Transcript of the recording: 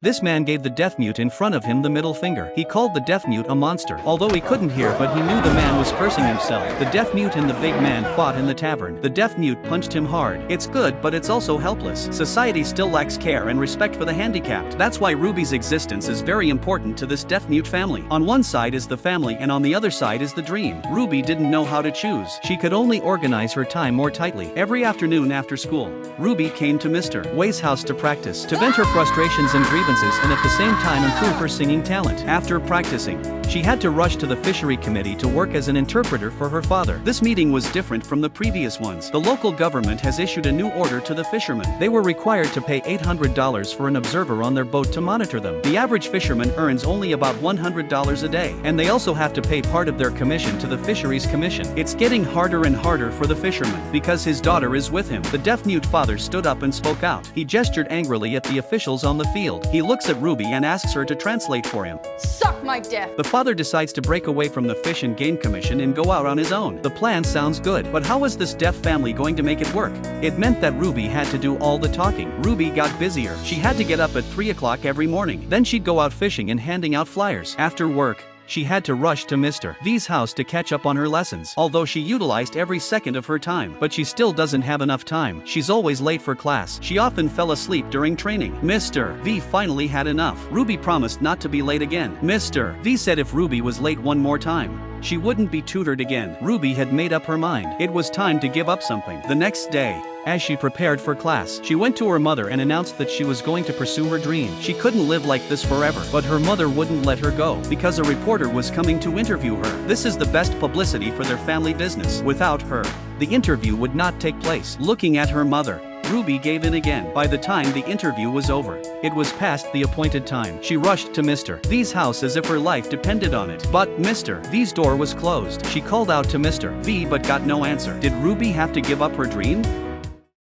This man gave the deaf mute in front of him the middle finger. He called the deaf mute a monster. Although he couldn't hear, but he knew the man was cursing himself. The deaf mute and the big man fought in the tavern. The deaf mute punched him hard. It's good, but it's also helpless. Society still lacks care and respect for the handicapped. That's why Ruby's existence is very important to this deaf mute family. On one side is the family and on the other side is the dream. Ruby didn't know how to choose. She could only organize her time more tightly. Every afternoon after school, Ruby came to Mr. Way's house to practice, to vent her frustrations and grievances and at the same time improve her singing talent. After practicing, she had to rush to the fishery committee to work as an interpreter for her father. This meeting was different from the previous ones. The local government has issued a new order to the fishermen. They were required to pay $800 for an observer on their boat to monitor them. The average fisherman earns only about $100 a day, and they also have to pay part of their commission to the fisheries commission. It's getting harder and harder for the fisherman because his daughter is with him. The deaf-mute father stood up and spoke out. He gestured angrily at the officials on the field. He looks at Ruby and asks her to translate for him. Suck my dick! The father decides to break away from the Fish and Game Commission and go out on his own. The plan sounds good, but how was this deaf family going to make it work? It meant that Ruby had to do all the talking. Ruby got busier. She had to get up at 3 o'clock every morning. Then she'd go out fishing and handing out flyers. After work, she had to rush to Mr. V's house to catch up on her lessons. Although she utilized every second of her time, but she still doesn't have enough time. She's always late for class. She often fell asleep during training. Mr. V finally had enough. Ruby promised not to be late again. Mr. V said if Ruby was late one more time, she wouldn't be tutored again. Ruby had made up her mind. It was time to give up something. The next day, as she prepared for class, she went to her mother and announced that she was going to pursue her dream. She couldn't live like this forever, but her mother wouldn't let her go because a reporter was coming to interview her. This is the best publicity for their family business. Without her, the interview would not take place. Looking at her mother, Ruby gave in again. By the time the interview was over, it was past the appointed time. She rushed to Mr. V's house as if her life depended on it. But Mr. V's door was closed. She called out to Mr. V but got no answer. Did Ruby have to give up her dream?